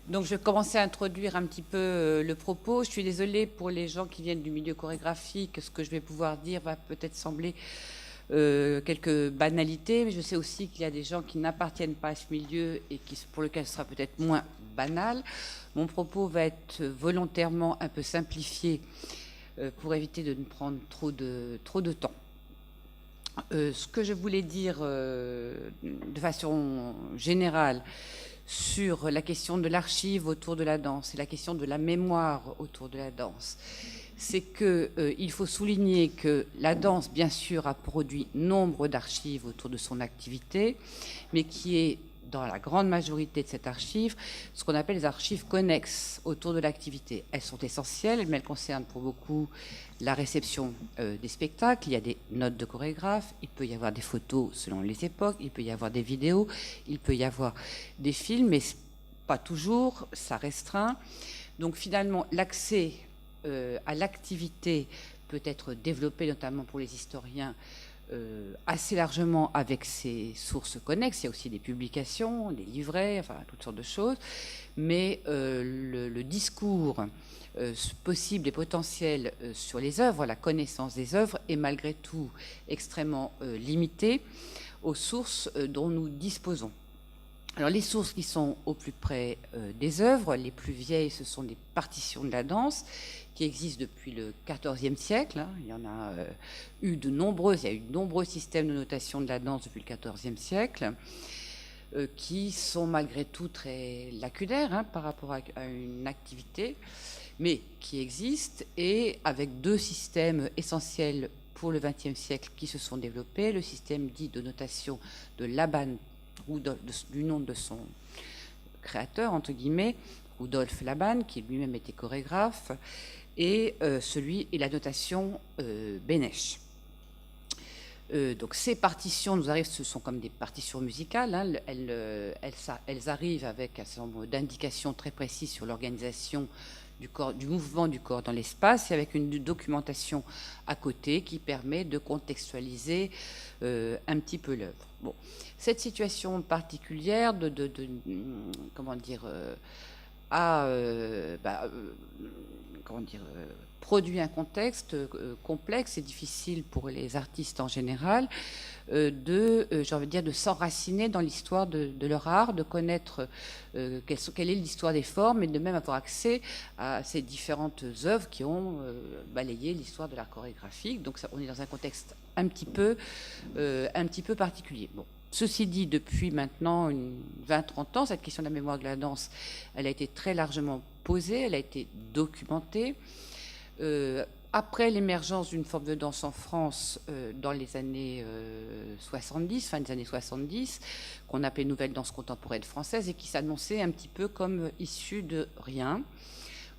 Donc, je vais commencer à introduire un petit peu le propos. Je suis désolée pour les gens qui viennent du milieu chorégraphique. Ce que je vais pouvoir dire va peut-être sembler quelques banalités, mais je sais aussi qu'il y a des gens qui n'appartiennent pas à ce milieu et pour lequel ce sera peut-être moins banal. Mon propos va être volontairement un peu simplifié pour éviter de ne prendre trop de temps. Ce que je voulais dire de façon générale sur la question de l'archive autour de la danse et la question de la mémoire autour de la danse, c'est qu'il faut souligner que la danse, bien sûr, a produit nombre d'archives autour de son activité, mais qui est, dans la grande majorité de cette archive, ce qu'on appelle les archives connexes autour de l'activité. Elles sont essentielles, mais elles concernent pour beaucoup la réception des spectacles. Il y a des notes de chorégraphes, il peut y avoir des photos selon les époques, il peut y avoir des vidéos, il peut y avoir des films, mais pas toujours, ça restreint. Donc finalement, l'accès à l'activité peut être développé, notamment pour les historiens, assez largement avec ces sources connexes. Il y a aussi des publications, des livrets, enfin toutes sortes de choses. Mais le discours possible et potentiel sur les œuvres, la connaissance des œuvres, est malgré tout extrêmement limité aux sources dont nous disposons. Alors les sources qui sont au plus près des œuvres, les plus vieilles, ce sont des partitions de la danse qui existent depuis le XIVe siècle. Hein. Il y en a eu de nombreuses, il y a eu de nombreux systèmes de notation de la danse depuis le XIVe siècle qui sont malgré tout très lacunaires hein, par rapport à une activité, mais qui existent et avec deux systèmes essentiels pour le XXe siècle qui se sont développés, le système dit de notation de Laban, ou du nom de son créateur, entre guillemets, Rudolf Laban, qui lui-même était chorégraphe, et celui et la notation Beneš. Donc ces partitions nous arrivent, ce sont comme des partitions musicales, hein, elles arrivent avec un certain nombre d'indications très précises sur l'organisation du mouvement du corps dans l'espace et avec une documentation à côté qui permet de contextualiser un petit peu l'œuvre. Bon, cette situation particulière comment dire, a produit un contexte complexe et difficile pour les artistes en général j'ai envie de dire, de s'enraciner dans l'histoire de leur art, de connaître quelle est l'histoire des formes et de même avoir accès à ces différentes œuvres qui ont balayé l'histoire de l'art chorégraphique. Donc on est dans un contexte un petit peu particulier. Bon. Ceci dit, depuis maintenant 20-30 ans, cette question de la mémoire de la danse, elle a été très largement posée, elle a été documentée. Après l'émergence d'une forme de danse en France dans les années 70, fin des années 70, qu'on appelait nouvelle danse contemporaine française et qui s'annonçait un petit peu comme issue de rien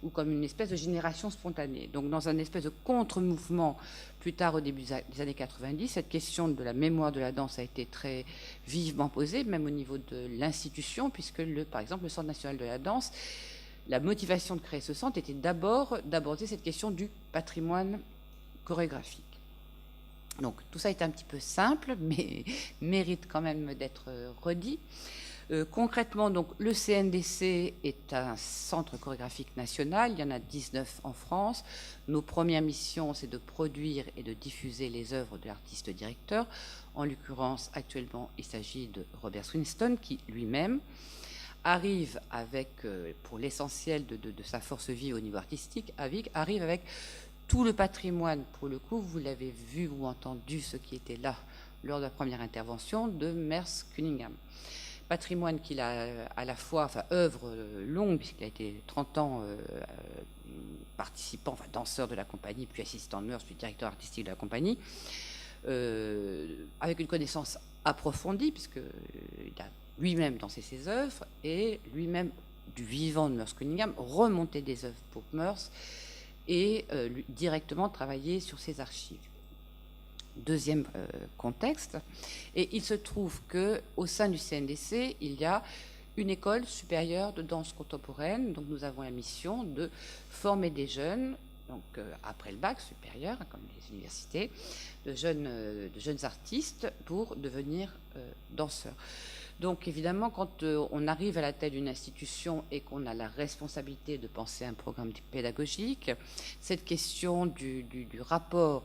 ou comme une espèce de génération spontanée. Donc dans un espèce de contre-mouvement plus tard au début des années 90, cette question de la mémoire de la danse a été très vivement posée, même au niveau de l'institution, puisque par exemple le Centre national de la danse, la motivation de créer ce centre était d'abord d'aborder cette question du patrimoine chorégraphique. Donc tout ça est un petit peu simple, mais mérite quand même d'être redit. Concrètement, donc, le CNDC est un centre chorégraphique national. Il y en a 19 en France. Nos premières missions, c'est de produire et de diffuser les œuvres de l'artiste directeur. En l'occurrence, actuellement, il s'agit de Robert Swinston, qui lui-même arrive avec, pour l'essentiel de sa force vive au niveau artistique, arrive avec tout le patrimoine, pour le coup, vous l'avez vu ou entendu, ce qui était là lors de la première intervention, de Merce Cunningham. Patrimoine qu'il a à la fois, enfin œuvre longue, puisqu'il a été 30 ans participant, enfin danseur de la compagnie, puis assistant de Merce, puis directeur artistique de la compagnie, avec une connaissance approfondie, puisqu'il a lui-même dansé ses œuvres, et lui-même, du vivant de Merce Cunningham, remonté des œuvres pour Merce, et directement travaillé sur ses archives. Deuxième contexte, et il se trouve qu'au sein du CNDC, il y a une école supérieure de danse contemporaine, donc nous avons la mission de former des jeunes, donc après le bac supérieur, comme les universités, de jeunes artistes pour devenir danseurs. Donc évidemment, quand on arrive à la tête d'une institution et qu'on a la responsabilité de penser un programme pédagogique, cette question du rapport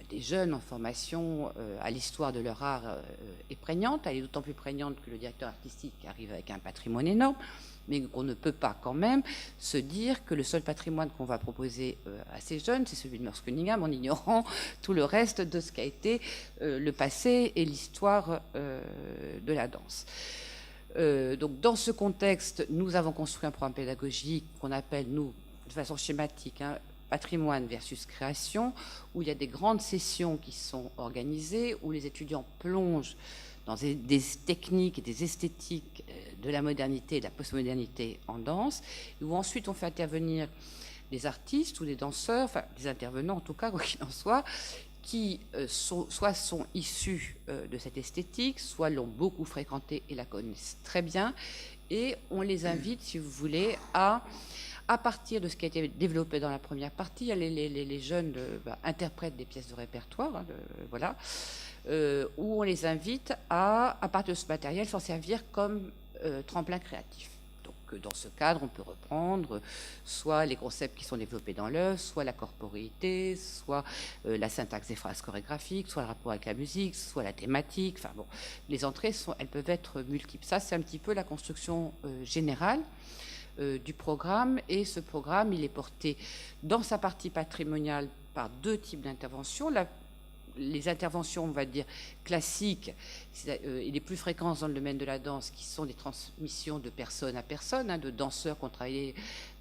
des jeunes en formation à l'histoire de leur art est prégnante. Elle est d'autant plus prégnante que le directeur artistique arrive avec un patrimoine énorme, mais qu'on ne peut pas quand même se dire que le seul patrimoine qu'on va proposer à ces jeunes, c'est celui de Merce Cunningham, en ignorant tout le reste de ce qu'a été le passé et l'histoire de la danse. Donc dans ce contexte, nous avons construit un programme pédagogique qu'on appelle, nous, de façon schématique, patrimoine versus création, où il y a des grandes sessions qui sont organisées, où les étudiants plongent dans des techniques et des esthétiques de la modernité et de la postmodernité en danse, et où ensuite on fait intervenir des artistes ou des danseurs, enfin des intervenants en tout cas, quoi qu'il en soit, qui soit sont issus de cette esthétique, soit l'ont beaucoup fréquentée et la connaissent très bien, et on les invite, si vous voulez, à partir de ce qui a été développé dans la première partie, les jeunes interprètent des pièces de répertoire, voilà, où on les invite à partir de ce matériel, s'en servir comme tremplin créatif. Donc, dans ce cadre, on peut reprendre soit les concepts qui sont développés dans l'œuvre, soit la corporéité, soit la syntaxe des phrases chorégraphiques, soit le rapport avec la musique, soit la thématique. Enfin bon, les entrées, elles peuvent être multiples. Ça, c'est un petit peu la construction générale du programme, et ce programme, il est porté dans sa partie patrimoniale par deux types d'interventions. Les interventions, on va dire, classiques et les plus fréquentes dans le domaine de la danse, qui sont des transmissions de personne à personne, de danseurs qui ont travaillé,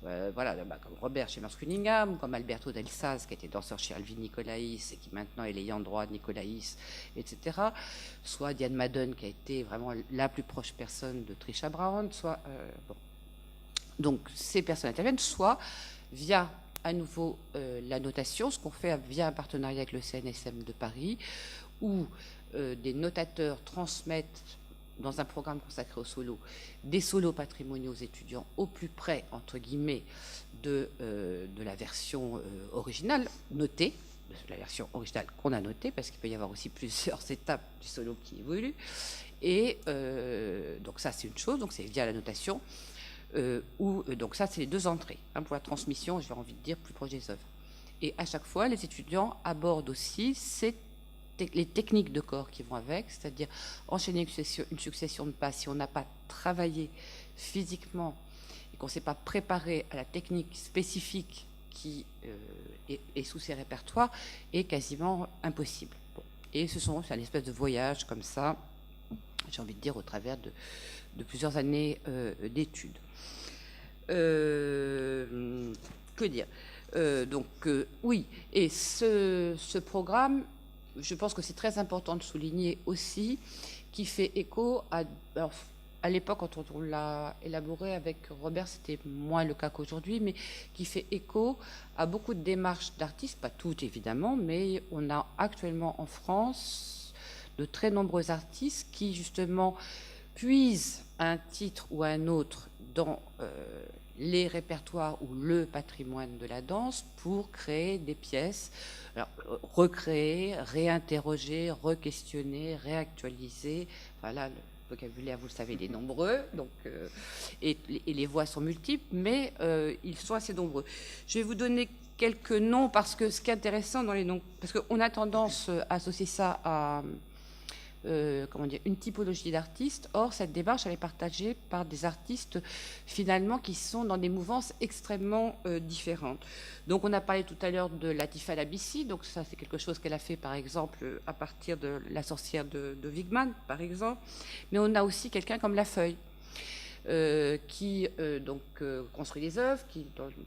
voilà, comme Robert chez Merce Cunningham, comme Alberto Del Saz, qui était danseur chez Alvin Nicolaïs et qui maintenant est l'ayant droit de Nicolaïs, etc. Soit Diane Madden, qui a été vraiment la plus proche personne de Trisha Brown, soit... bon. Donc ces personnes interviennent, soit via à nouveau la notation, ce qu'on fait via un partenariat avec le CNSM de Paris, où des notateurs transmettent dans un programme consacré au solo des solos patrimoniaux aux étudiants au plus près, entre guillemets, de la version originale notée, de la version originale qu'on a notée, parce qu'il peut y avoir aussi plusieurs étapes du solo qui évoluent. Et donc ça, c'est une chose, donc c'est via la notation. Donc ça, c'est les deux entrées pour la transmission, j'ai envie de dire, plus proche des œuvres. Et à chaque fois, les étudiants abordent aussi les techniques de corps qui vont avec, c'est-à-dire enchaîner une succession de pas. Si on n'a pas travaillé physiquement et qu'on ne s'est pas préparé à la technique spécifique qui est sous ces répertoires, est quasiment impossible. Bon. Et c'est un espèce de voyage comme ça, j'ai envie de dire, au travers de plusieurs années d'études. Que dire oui, et ce programme, je pense que c'est très important de souligner aussi, qui fait écho à l'époque, quand on l'a élaboré avec Robert, c'était moins le cas qu'aujourd'hui, mais qui fait écho à beaucoup de démarches d'artistes, pas toutes évidemment, mais on a actuellement en France de très nombreux artistes qui justement puisent un titre ou un autre dans les répertoires ou le patrimoine de la danse pour créer des pièces, alors, recréer, réinterroger, re-questionner, réactualiser. Voilà, le vocabulaire, vous le savez, il est nombreux, donc, et les voies sont multiples, mais ils sont assez nombreux. Je vais vous donner quelques noms, parce que ce qui est intéressant dans les noms, parce qu'on a tendance à associer ça à... une typologie d'artistes. Or, cette démarche, elle est partagée par des artistes, finalement, qui sont dans des mouvances extrêmement différentes. Donc, on a parlé tout à l'heure de Latifa Labissi. Donc, ça, c'est quelque chose qu'elle a fait, par exemple, à partir de La sorcière de Wigman, par exemple. Mais on a aussi quelqu'un comme La Feuille, qui construit des œuvres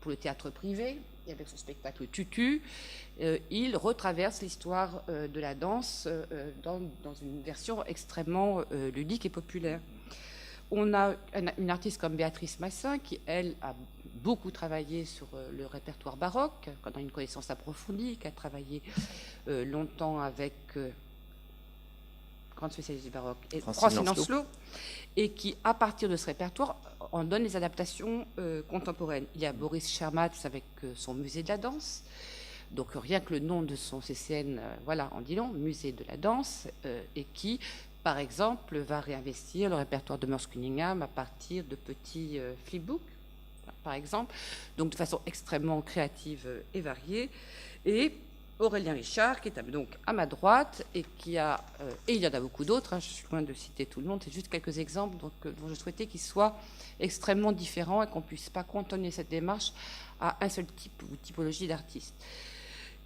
pour le théâtre privé. Et avec son spectacle Tutu, il retraverse l'histoire de la danse dans une version extrêmement ludique et populaire. On a une artiste comme Béatrice Massin qui, elle, a beaucoup travaillé sur le répertoire baroque, qui a une connaissance approfondie, qui a travaillé longtemps avec... grande spécialiste du baroque, et Francine Lancelot, et qui, à partir de ce répertoire, en donne les adaptations contemporaines. Il y a Boris Schermatz avec son musée de la danse. Donc rien que le nom de son CCN, voilà, en dit long, Musée de la danse, et qui, par exemple, va réinvestir le répertoire de Merce Cunningham à partir de petits flipbooks, par exemple, donc de façon extrêmement créative et variée. Et Aurélien Richard, qui est donc à ma droite, et qui a, et il y en a beaucoup d'autres, je suis loin de citer tout le monde, c'est juste quelques exemples dont je souhaitais qu'ils soient extrêmement différents et qu'on ne puisse pas cantonner cette démarche à un seul type ou typologie d'artiste,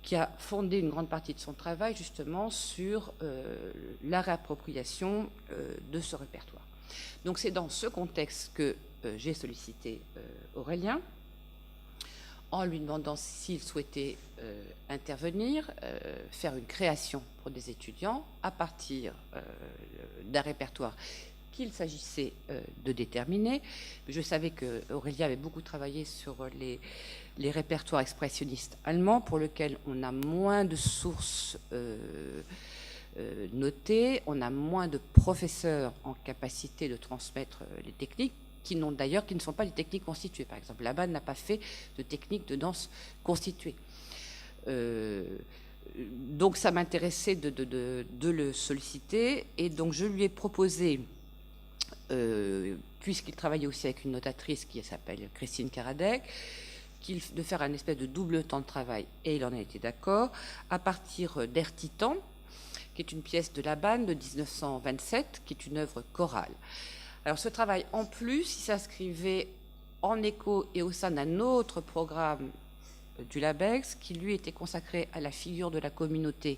qui a fondé une grande partie de son travail justement sur la réappropriation de ce répertoire. Donc c'est dans ce contexte que j'ai sollicité Aurélien, en lui demandant s'il souhaitait intervenir, faire une création pour des étudiants à partir d'un répertoire qu'il s'agissait de déterminer. Je savais qu'Aurélien avait beaucoup travaillé sur les répertoires expressionnistes allemands, pour lesquels on a moins de sources notées, on a moins de professeurs en capacité de transmettre les techniques, qui ne sont pas des techniques constituées. Par exemple, Laban n'a pas fait de technique de danse constituée. Donc ça m'intéressait de le solliciter, et donc je lui ai proposé, puisqu'il travaillait aussi avec une notatrice qui s'appelle Christine Karadec, de faire un espèce de double temps de travail, et il en a été d'accord, à partir d'Air Titan, qui est une pièce de Laban de 1927, qui est une œuvre chorale. Alors ce travail, en plus, il s'inscrivait en écho et au sein d'un autre programme du LABEX, qui lui était consacré à la figure de la communauté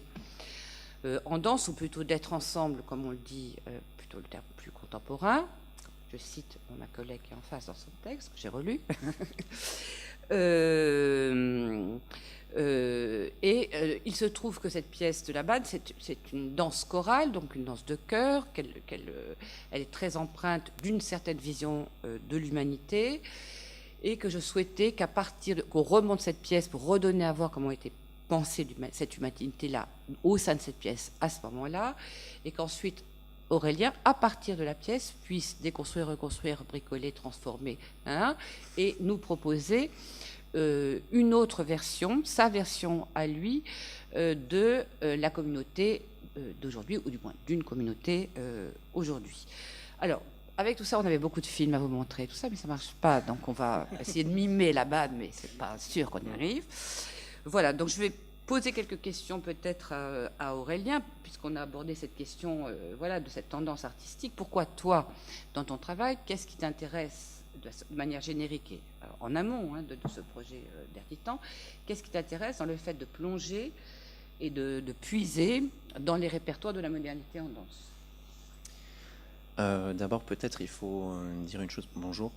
en danse, ou plutôt d'être ensemble, comme on le dit, plutôt le terme plus contemporain. Je cite ma collègue qui est en face dans son texte, que j'ai relu. Il se trouve que cette pièce de Laban, c'est une danse chorale, donc une danse de chœur, elle est très empreinte d'une certaine vision de l'humanité, et que je souhaitais qu'on remonte cette pièce pour redonner à voir comment était pensée cette humanité-là au sein de cette pièce à ce moment-là, et qu'ensuite Aurélien, à partir de la pièce, puisse déconstruire, reconstruire, bricoler, transformer, et nous proposer une autre version, sa version à lui, de la communauté d'aujourd'hui, ou du moins d'une communauté aujourd'hui. Alors, avec tout ça, on avait beaucoup de films à vous montrer, tout ça, mais ça ne marche pas, donc on va essayer de mimer la BAD, mais ce n'est pas sûr qu'on y arrive. Voilà, donc je vais poser quelques questions peut-être à Aurélien, puisqu'on a abordé cette question voilà, de cette tendance artistique. Pourquoi toi, dans ton travail, qu'est-ce qui t'intéresse de manière générique et en amont de ce projet d'Air Titan, qu'est-ce qui t'intéresse dans le fait de plonger et de puiser dans les répertoires de la modernité en danse? D'abord, peut-être il faut dire une chose. Bonjour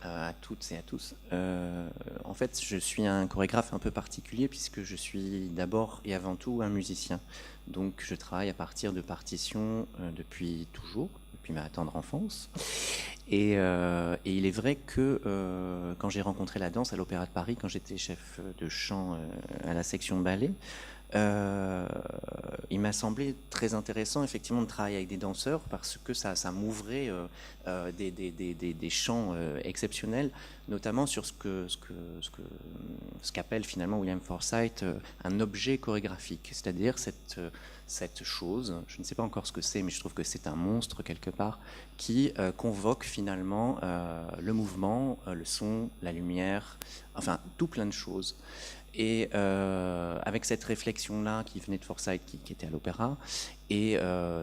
à toutes et à tous. En fait, je suis un chorégraphe un peu particulier, puisque je suis d'abord et avant tout un musicien. Donc je travaille à partir de partitions depuis toujours, depuis ma tendre enfance. Et il est vrai que quand j'ai rencontré la danse à l'Opéra de Paris, quand j'étais chef de chant à la section ballet, il m'a semblé très intéressant effectivement de travailler avec des danseurs, parce que ça m'ouvrait des champs exceptionnels, notamment sur ce qu'appelle finalement William Forsythe un objet chorégraphique, c'est-à-dire cette chose, je ne sais pas encore ce que c'est, mais je trouve que c'est un monstre quelque part, qui convoque finalement le mouvement, le son, la lumière, enfin tout plein de choses. Et avec cette réflexion-là qui venait de Forsythe, qui était à l'opéra, et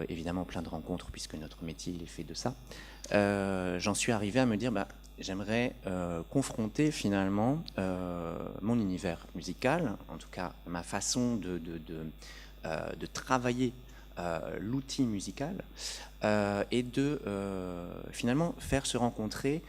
évidemment plein de rencontres, puisque notre métier il est fait de ça, j'en suis arrivé à me dire, j'aimerais confronter finalement mon univers musical, en tout cas ma façon de travailler l'outil musical, et de finalement faire se rencontrer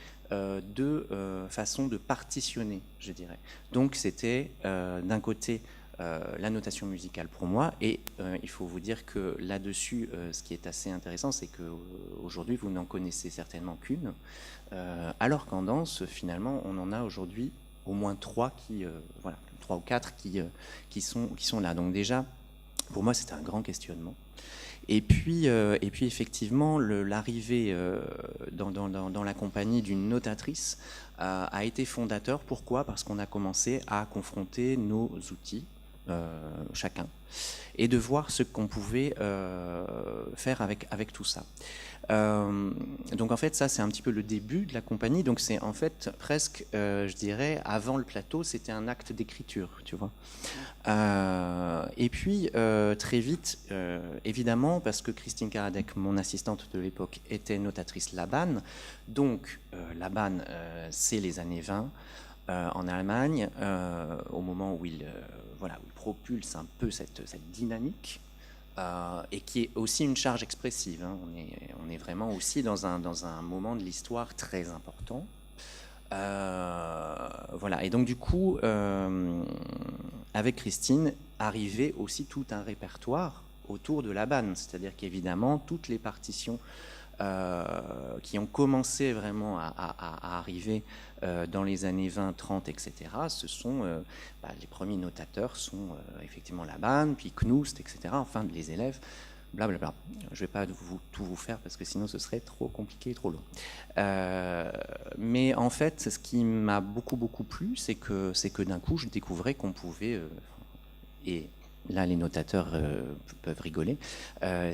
deux façons de partitionner, je dirais. Donc c'était d'un côté la notation musicale pour moi, et il faut vous dire que là-dessus, ce qui est assez intéressant, c'est qu'aujourd'hui vous n'en connaissez certainement qu'une, alors qu'en danse, finalement, on en a aujourd'hui au moins trois ou quatre qui sont là. Donc déjà, pour moi, c'était un grand questionnement. Et puis effectivement, l'arrivée dans la compagnie d'une notatrice a été fondateur. Pourquoi ? Parce qu'on a commencé à confronter nos outils, chacun, et de voir ce qu'on pouvait faire avec tout ça. Donc en fait, ça c'est un petit peu le début de la compagnie. Donc c'est en fait presque, je dirais, avant le plateau, c'était un acte d'écriture, tu vois. Et puis très vite, évidemment, parce que Christine Karadec, mon assistante de l'époque, était notatrice Laban. Donc Laban, c'est les années 20 en Allemagne, au moment où il propulse un peu cette dynamique. Et qui est aussi une charge expressive. Hein. On est vraiment aussi dans un moment de l'histoire très important. Voilà. Et donc du coup, avec Christine, arrivait aussi tout un répertoire autour de Laban. C'est-à-dire qu'évidemment, toutes les partitions qui ont commencé vraiment à arriver dans les années 20, 30, etc., ce sont les premiers notateurs sont effectivement Laban, puis Knuст, etc., enfin les élèves, blablabla. Je ne vais pas tout vous faire parce que sinon ce serait trop compliqué et trop long. Mais en fait, ce qui m'a beaucoup plu, c'est que d'un coup, je découvrais qu'on pouvait, et là les notateurs peuvent rigoler,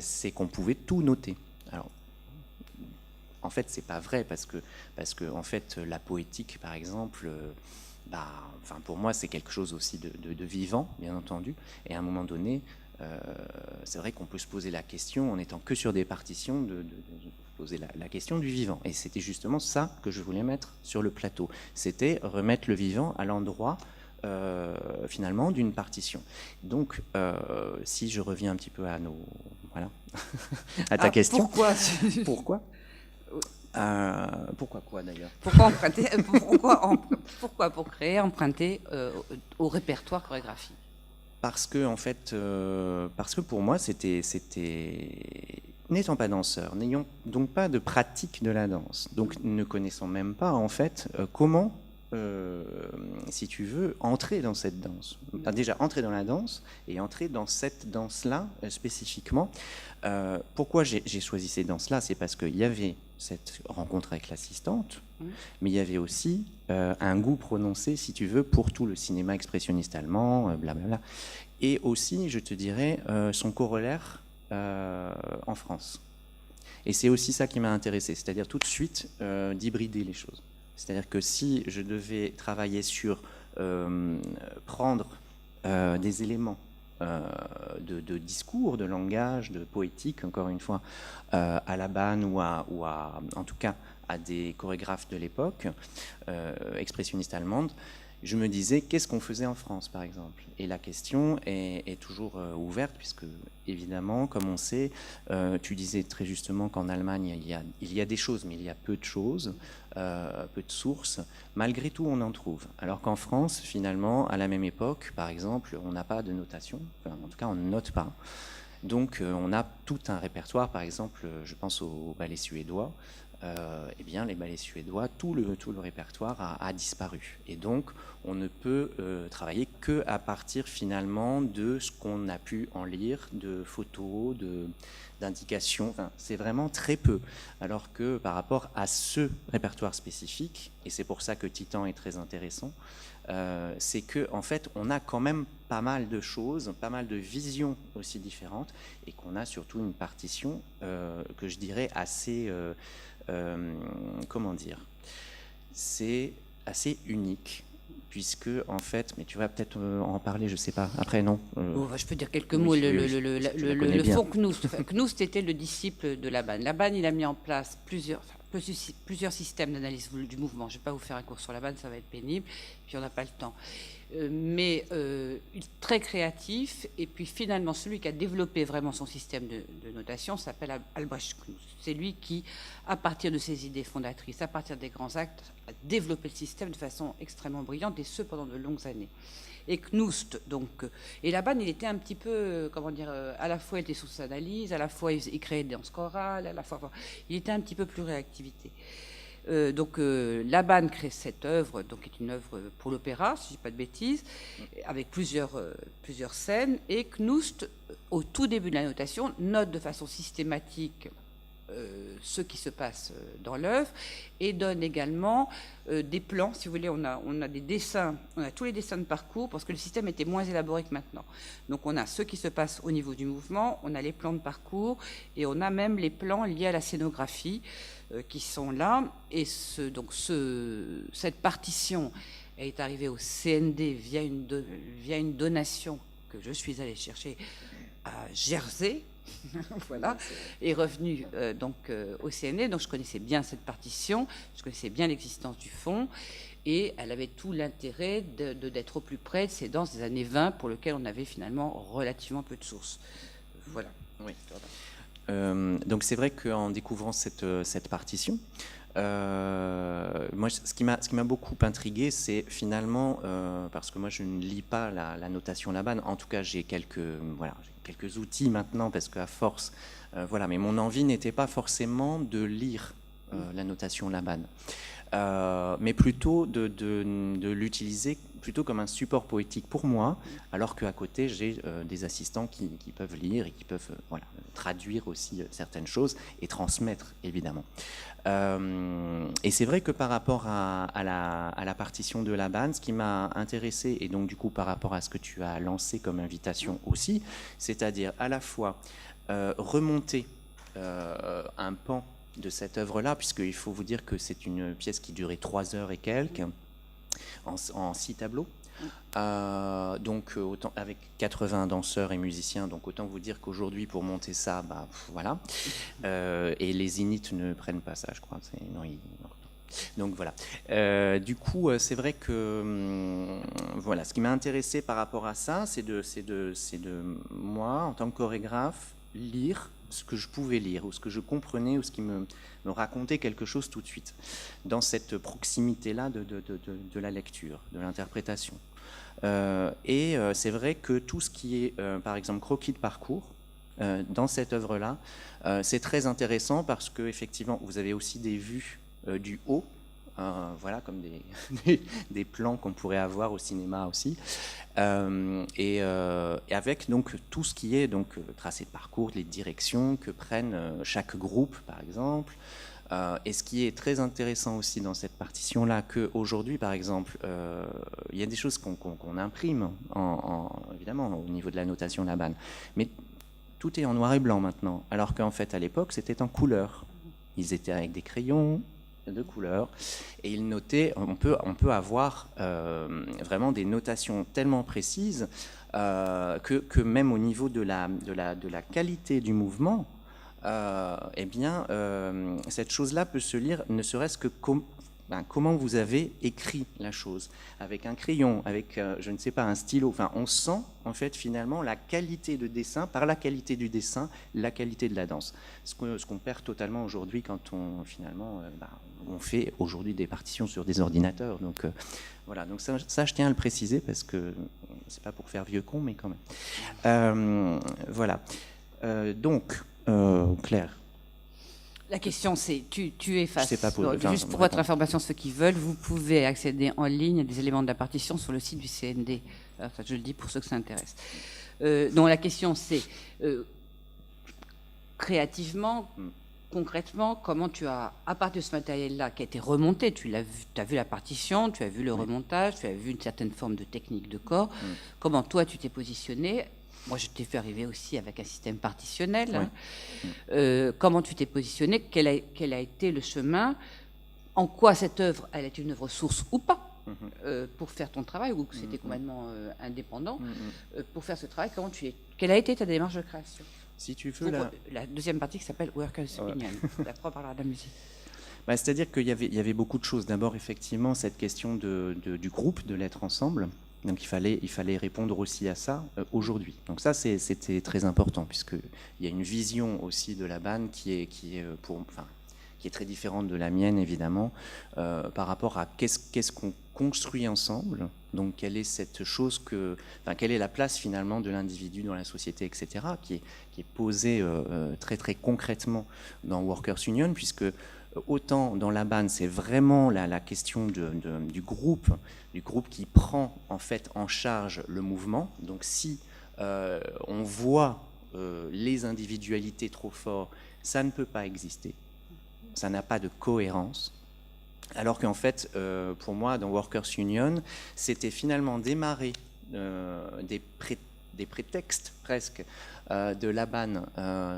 c'est qu'on pouvait tout noter. Alors, en fait, c'est pas vrai parce que en fait, la poétique, par exemple, pour moi, c'est quelque chose aussi de vivant, bien entendu. Et à un moment donné, c'est vrai qu'on peut se poser la question, en n'étant que sur des partitions, de poser la question du vivant. Et c'était justement ça que je voulais mettre sur le plateau. C'était remettre le vivant à l'endroit finalement d'une partition. Donc, si je reviens un petit peu à à ta question. Pourquoi quoi d'ailleurs? Pourquoi pour créer, emprunter au répertoire chorégraphique? Parce que en fait, parce que pour moi, c'était n'étant pas danseur, n'ayant donc pas de pratique de la danse, donc ne connaissant même pas en fait comment, si tu veux, entrer dans cette danse. Déjà entrer dans la danse et entrer dans cette danse-là spécifiquement. Pourquoi j'ai choisi ces danses-là? C'est parce qu'il y avait cette rencontre avec l'assistante, mais il y avait aussi un goût prononcé, si tu veux, pour tout le cinéma expressionniste allemand, blablabla. Et aussi, je te dirais, son corollaire en France. Et c'est aussi ça qui m'a intéressé, c'est-à-dire tout de suite d'hybrider les choses. C'est-à-dire que si je devais travailler sur prendre des éléments de discours, de langage, de poétique, encore une fois, à Laban ou en tout cas à des chorégraphes de l'époque, expressionnistes allemandes, je me disais, qu'est-ce qu'on faisait en France, par exemple? Et la question est toujours ouverte, puisque, évidemment, comme on sait, tu disais très justement qu'en Allemagne, il y a des choses, mais il y a peu de choses, peu de sources. Malgré tout, on en trouve. Alors qu'en France, finalement, à la même époque, par exemple, on n'a pas de notation. Enfin, en tout cas, on ne note pas. Donc, on a tout un répertoire. Par exemple, je pense au ballet suédois. Eh bien, les ballets suédois, tout le répertoire a disparu. Et donc, on ne peut travailler qu'à partir finalement de ce qu'on a pu en lire, de photos, d'indications. Enfin, c'est vraiment très peu. Alors que par rapport à ce répertoire spécifique, et c'est pour ça que Titan est très intéressant, c'est qu'en fait, on a quand même pas mal de choses, pas mal de visions aussi différentes, et qu'on a surtout une partition que je dirais assez... comment dire, c'est assez unique puisque en fait, mais tu vas peut-être en parler, je sais pas. Après non. Je peux dire quelques mots. Le fond Knuст était le disciple de Laban. Laban, il a mis en place plusieurs systèmes d'analyse du mouvement. Je ne vais pas vous faire un cours sur Laban, ça va être pénible. Puis on n'a pas le temps. Mais très créatif. Et puis finalement, celui qui a développé vraiment son système de notation s'appelle Albrecht Knuст. C'est lui qui, à partir de ses idées fondatrices, à partir des grands actes, a développé le système de façon extrêmement brillante, et ce pendant de longues années. Et Knuст, donc, et Laban, il était un petit peu, comment dire, à la fois il était sous sa analyse, à la fois il créait des danses chorales, à la fois, il était un petit peu plus réactivité. Donc Laban crée cette œuvre, donc qui est une œuvre pour l'opéra, si je ne dis pas de bêtises, avec plusieurs scènes, et Knuст, au tout début de la notation, note de façon systématique ce qui se passe dans l'œuvre et donne également des plans. Si vous voulez, on a des dessins, on a tous les dessins de parcours parce que le système était moins élaboré que maintenant. Donc on a ce qui se passe au niveau du mouvement, on a les plans de parcours et on a même les plans liés à la scénographie qui sont là. Et cette partition est arrivée au CND via une donation que je suis allée chercher à Jersey. Voilà, est revenu au CND, donc je connaissais bien cette partition, je connaissais bien l'existence du fonds, et elle avait tout l'intérêt d'être au plus près de ces danses des années 20, pour lesquelles on avait finalement relativement peu de sources. Voilà. Oui. Donc c'est vrai qu'en découvrant cette partition, moi, ce qui m'a beaucoup intrigué, c'est finalement, parce que moi je ne lis pas la notation Laban, en tout cas j'ai quelques outils maintenant, parce qu'à force, mais mon envie n'était pas forcément de lire la notation Laban, mais plutôt de l'utiliser plutôt comme un support poétique pour moi, alors qu'à côté j'ai des assistants qui peuvent lire et qui peuvent traduire aussi certaines choses et transmettre évidemment. Et c'est vrai que par rapport à la partition de Laban, ce qui m'a intéressé, et donc du coup par rapport à ce que tu as lancé comme invitation aussi, c'est-à-dire à la fois remonter un pan de cette œuvre-là, puisqu'il faut vous dire que c'est une pièce qui durait 3 heures et quelques, en 6 tableaux. Donc autant avec 80 danseurs et musiciens, donc autant vous dire qu'aujourd'hui pour monter ça, et les zéniths ne prennent pas ça, je crois. Donc voilà. Du coup, c'est vrai que ce qui m'a intéressé par rapport à ça, c'est de moi en tant que chorégraphe lire ce que je pouvais lire, ou ce que je comprenais, ou ce qui me racontait quelque chose tout de suite, dans cette proximité-là de la lecture, de l'interprétation. Et c'est vrai que tout ce qui est, par exemple, croquis de parcours, dans cette œuvre-là, c'est très intéressant parce que effectivement, vous avez aussi des vues du haut, comme des plans qu'on pourrait avoir au cinéma aussi, et avec donc tout ce qui est donc tracé de parcours, les directions que prennent chaque groupe, par exemple. Et ce qui est très intéressant aussi dans cette partition-là, qu'aujourd'hui, par exemple, il y a des choses qu'on imprime, évidemment, au niveau de la notation Laban, mais tout est en noir et blanc maintenant, alors qu'en fait, à l'époque, c'était en couleur. Ils étaient avec des crayons de couleur, et ils notaient, on peut avoir vraiment des notations tellement précises que même au niveau de la qualité du mouvement, cette chose-là peut se lire, ne serait-ce que comment vous avez écrit la chose, avec un crayon, avec, je ne sais pas, un stylo. Enfin, on sent, en fait, finalement, la qualité de dessin, par la qualité du dessin, la qualité de la danse. Ce qu'on perd totalement aujourd'hui quand on fait aujourd'hui des partitions sur des ordinateurs. Donc, donc ça, je tiens à le préciser, parce que c'est pas pour faire vieux con, mais quand même. Claire. La question, c'est, tu es face. Je sais pas juste pour votre information, ceux qui veulent, vous pouvez accéder en ligne à des éléments de la partition sur le site du CND. Enfin, je le dis pour ceux que ça intéresse. Donc la question, c'est créativement, concrètement, comment tu as, à partir de ce matériel-là qui a été remonté, tu as vu la partition, tu as vu le remontage, tu as vu une certaine forme de technique de corps, comment toi tu t'es positionné? Moi, je t'ai fait arriver aussi avec un système partitionnel. Comment tu t'es positionné? Quel a été le chemin? En quoi cette œuvre, elle est une œuvre source ou pas pour faire ton travail, ou que c'était complètement indépendant pour faire ce travail? Quelle a été ta démarche de création? Si tu veux, la deuxième partie qui s'appelle Workers' Opinion, la propre à la musique. C'est-à-dire qu'il y avait beaucoup de choses. D'abord, effectivement, cette question du groupe, de l'être ensemble. Donc il fallait répondre aussi à ça aujourd'hui. Donc ça, c'était très important, puisqu'il y a une vision aussi de Laban qui est très différente de la mienne, évidemment, par rapport à qu'est-ce qu'on construit ensemble. Donc quelle est cette chose quelle est la place finalement de l'individu dans la société, etc., qui est posée très très concrètement dans Workers' Union, puisque autant dans Laban, c'est vraiment la question du groupe qui prend en fait en charge le mouvement. Donc si on voit les individualités trop fortes, ça ne peut pas exister. Ça n'a pas de cohérence. Alors qu'en fait, pour moi, dans Workers Union, c'était finalement démarrer des prétextes presque de Laban,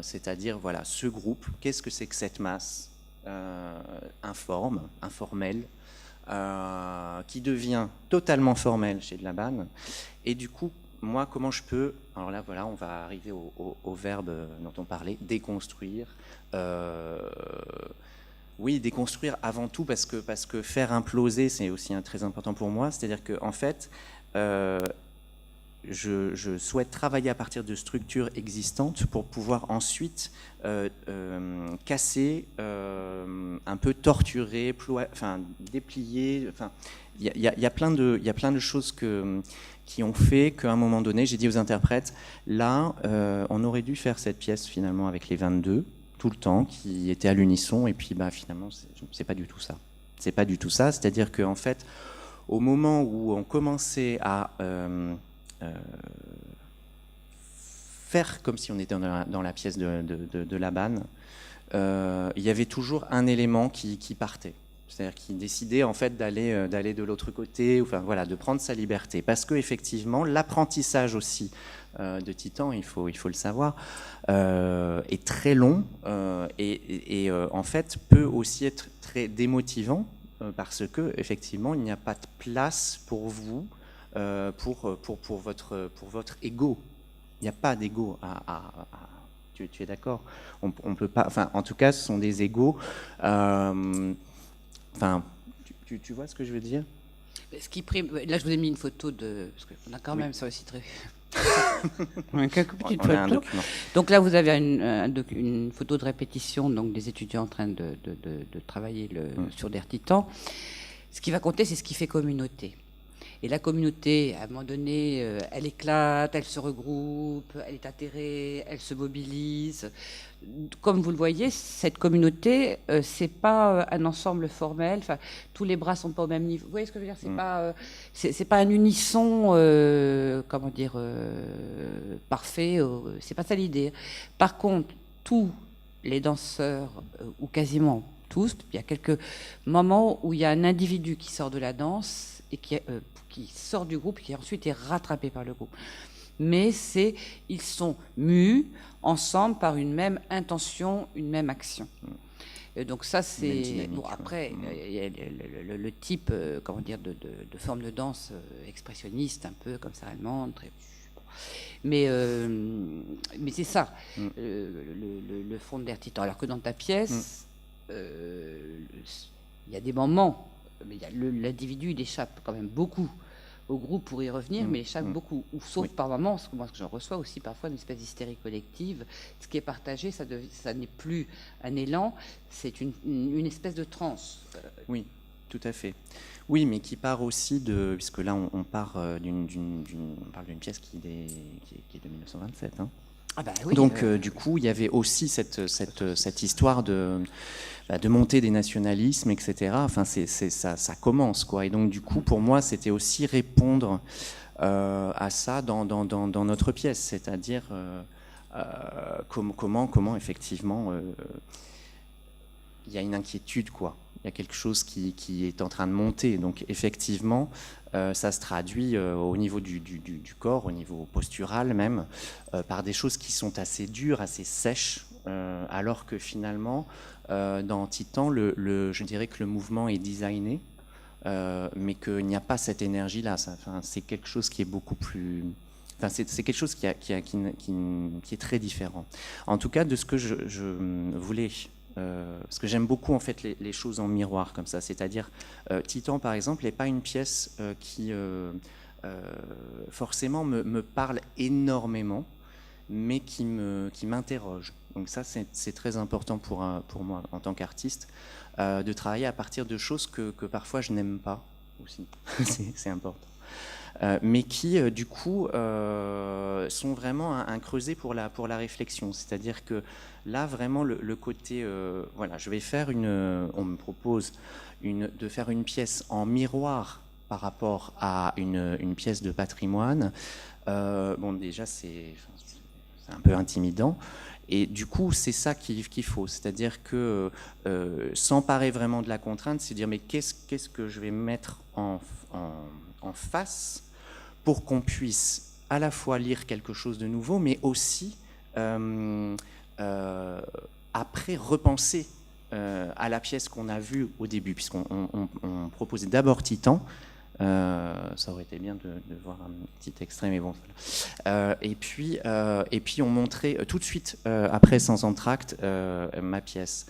c'est-à-dire voilà, ce groupe, qu'est-ce que c'est que cette masse informelle, qui devient totalement formelle chez Laban. Et du coup, moi, comment je peux... Alors là, voilà, on va arriver au verbe dont on parlait, déconstruire. Oui, déconstruire avant tout, parce que faire imploser, c'est aussi très important pour moi. C'est-à-dire qu'en fait, je souhaite travailler à partir de structures existantes pour pouvoir ensuite casser, un peu torturer, déplier. Il y a plein de choses qui ont fait qu'à un moment donné, j'ai dit aux interprètes, là, on aurait dû faire cette pièce finalement avec les 22, tout le temps, qui était à l'unisson, et puis finalement, c'est pas du tout ça. C'est pas du tout ça, c'est-à-dire qu'en fait, au moment où on commençait à faire comme si on était dans la pièce de Laban, il y avait toujours un élément qui partait. C'est-à-dire qui décidait en fait d'aller de l'autre côté, enfin voilà, de prendre sa liberté. Parce que effectivement, l'apprentissage aussi de Titan, il faut le savoir, est très long et en fait peut aussi être très démotivant parce que effectivement, il n'y a pas de place pour vous, pour votre ego. Il n'y a pas d'ego tu es d'accord? On peut pas. Enfin, en tout cas, ce sont des égos. Enfin, tu vois ce que je veux dire? Ce qui prime, là, je vous ai mis une photo de... Parce qu'on a quand même ça aussi très... On a quelques petites photos. Donc là, vous avez une photo de répétition, donc des étudiants en train de travailler sur des titans. Ce qui va compter, c'est ce qui fait communauté. Et la communauté, à un moment donné, elle éclate, elle se regroupe, elle est atterrée, elle se mobilise. Comme vous le voyez, cette communauté, c'est pas un ensemble formel. Enfin, tous les bras sont pas au même niveau. Vous voyez ce que je veux dire? C'est pas un unisson, comment dire, parfait. C'est pas ça l'idée. Par contre, tous les danseurs, ou quasiment tous, il y a quelques moments où il y a un individu qui sort de la danse et qui sort du groupe, qui ensuite est rattrapé par le groupe. Mais ils sont mus ensemble par une même intention, une même action. Et donc ça, c'est... Bon, après, il y a le type, comment dire, de forme de danse expressionniste, un peu comme ça, allemande, très... Mais c'est ça, le fond de Der Titan. Alors que dans ta pièce, il y a des moments, mais l'individu, il échappe quand même beaucoup au groupe pour y revenir, mais il échappe beaucoup. Ou sauf par moments, parce que moi, j'en reçois aussi parfois une espèce d'hystérie collective. Ce qui est partagé, ça n'est plus un élan, c'est une espèce de transe. Oui, tout à fait. Oui, mais qui part aussi de... Puisque là, on part on parle d'une pièce qui est de 1927. Hein. Ah bah oui, donc, du coup, il y avait aussi cette histoire de montée des nationalismes, etc. Enfin, ça commence, quoi. Et donc, du coup, pour moi, c'était aussi répondre à ça dans notre pièce, c'est-à-dire comment effectivement, il y a une inquiétude, quoi. Il y a quelque chose qui est en train de monter. Donc, effectivement, ça se traduit au niveau du corps, au niveau postural même, par des choses qui sont assez dures, assez sèches, alors que finalement, dans Titan, je dirais que le mouvement est designé, mais qu'il n'y a pas cette énergie-là. C'est quelque chose qui est beaucoup plus... Enfin, c'est quelque chose qui est très différent. En tout cas, de ce que je voulais... parce que j'aime beaucoup en fait les choses en miroir comme ça, c'est-à-dire Titan par exemple n'est pas une pièce qui forcément me parle énormément, mais qui m'interroge. Donc ça c'est très important pour moi en tant qu'artiste, de travailler à partir de choses que parfois je n'aime pas aussi. c'est important. Mais qui, du coup, sont vraiment un creuset pour la réflexion. C'est-à-dire que là, vraiment, le côté... voilà, je vais faire on me propose de faire une pièce en miroir par rapport à une pièce de patrimoine. Bon, déjà, c'est un peu intimidant. Et du coup, c'est ça qu'il faut, c'est-à-dire que s'emparer vraiment de la contrainte, c'est dire mais qu'est-ce que je vais mettre en face pour qu'on puisse à la fois lire quelque chose de nouveau, mais aussi après repenser à la pièce qu'on a vue au début, puisqu'on proposait d'abord Titan. Ça aurait été bien de voir un petit extrait, mais bon. Et puis on montrait tout de suite, après Sans entracte, ma pièce.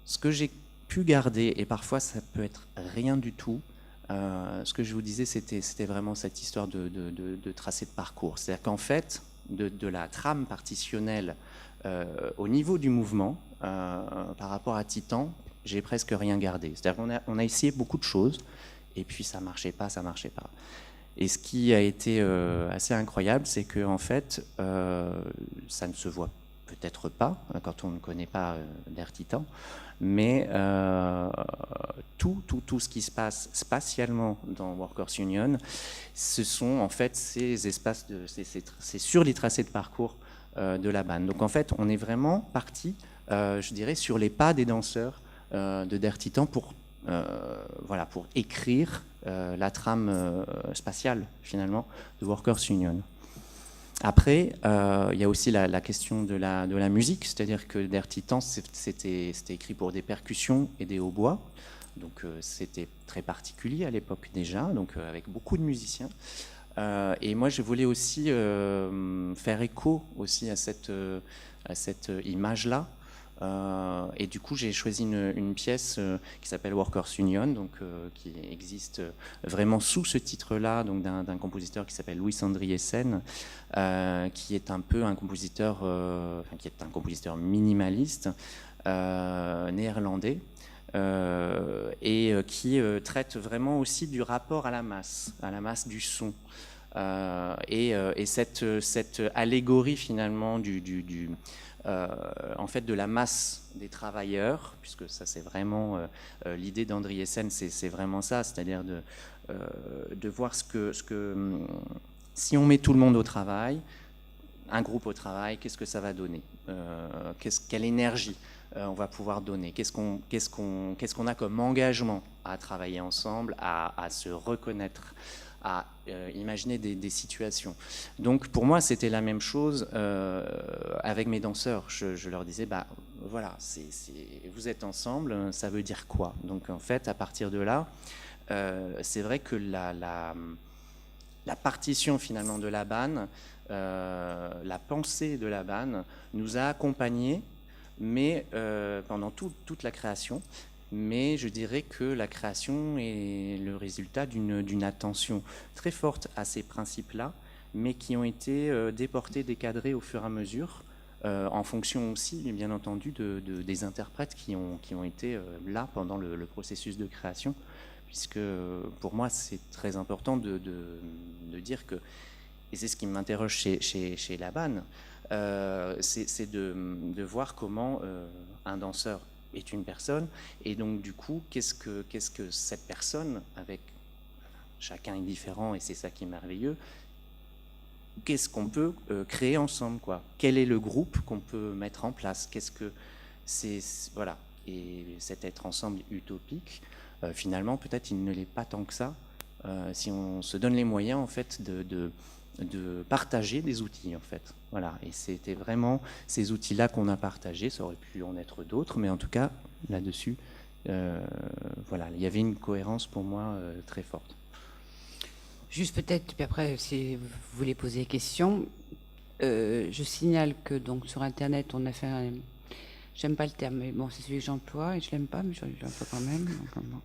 Ce que j'ai pu garder, et parfois ça peut être rien du tout, ce que je vous disais, c'était vraiment cette histoire de tracé de parcours. C'est-à-dire qu'en fait, de la trame partitionnelle au niveau du mouvement, par rapport à Titan, j'ai presque rien gardé. C'est-à-dire qu'on a essayé beaucoup de choses, et puis ça marchait pas. Et ce qui a été assez incroyable, c'est que en fait, ça ne se voit peut-être pas quand on ne connaît pas l'ère Titan, mais tout ce qui se passe spatialement dans Workers Union, ce sont en fait ces espaces, c'est sur les tracés de parcours de la bande. Donc en fait, on est vraiment parti, je dirais, sur les pas des danseurs de Der Titan pour écrire la trame spatiale, finalement, de Workers Union. Après, il y a aussi la question de la musique, c'est-à-dire que Der Titan, c'était écrit pour des percussions et des hautbois, donc c'était très particulier à l'époque déjà, donc avec beaucoup de musiciens. Et moi, je voulais aussi faire écho aussi à cette image-là. Et du coup, j'ai choisi une pièce qui s'appelle Workers Union, donc qui existe vraiment sous ce titre-là, donc d'un compositeur qui s'appelle Louis Andriessen, qui est un peu un compositeur, qui est un compositeur minimaliste néerlandais. Et qui traite vraiment aussi du rapport à la masse du son. Et cette allégorie finalement en fait de la masse des travailleurs, puisque ça c'est vraiment l'idée d'Andriessen, c'est vraiment ça, c'est-à-dire de voir ce que si on met tout le monde au travail, un groupe au travail, qu'est-ce que ça va donner, quelle énergie on va pouvoir donner, qu'est-ce qu'on a comme engagement à travailler ensemble, à se reconnaître, à imaginer des situations. Donc pour moi c'était la même chose avec mes danseurs. Je leur disais voilà, vous êtes ensemble, ça veut dire quoi? Donc en fait à partir de là, c'est vrai que la partition finalement de la BAN, la pensée de la BAN nous a accompagnés, mais pendant toute la création. Mais je dirais que la création est le résultat d'une attention très forte à ces principes-là, mais qui ont été déportés, décadrés au fur et à mesure, en fonction aussi, bien entendu, des interprètes qui ont été là pendant le processus de création, puisque pour moi, c'est très important de dire que, et c'est ce qui m'interroge chez la BAN, c'est de voir comment un danseur est une personne, et donc du coup qu'est-ce que cette personne, avec chacun est différent et c'est ça qui est merveilleux, qu'est-ce qu'on peut créer ensemble, quoi, quel est le groupe qu'on peut mettre en place, qu'est-ce que c'est, voilà. Et cet être ensemble utopique, finalement peut-être il ne l'est pas tant que ça, si on se donne les moyens en fait de partager des outils en fait. Voilà, et c'était vraiment ces outils-là qu'on a partagés, ça aurait pu en être d'autres, mais en tout cas, là-dessus, voilà, il y avait une cohérence pour moi très forte. Juste peut-être, puis après, si vous voulez poser des questions, je signale que donc sur Internet, on a fait j'aime pas le terme, mais bon, c'est celui que j'emploie, et je l'aime pas, mais je l'emploie quand même. Donc, bon.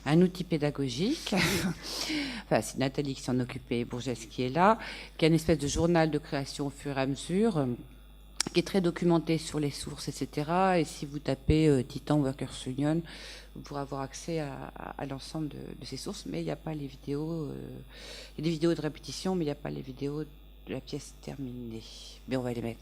Un outil pédagogique. Enfin, c'est Nathalie qui s'en occupait, Bourgès qui est là, qui a une espèce de journal de création au fur et à mesure, qui est très documenté sur les sources, etc. Et si vous tapez Titan Workers Union, vous pourrez avoir accès à l'ensemble de ces sources, mais il n'y a pas les vidéos. Il y a des vidéos de répétition, mais il n'y a pas les vidéos de la pièce terminée. Mais on va les mettre.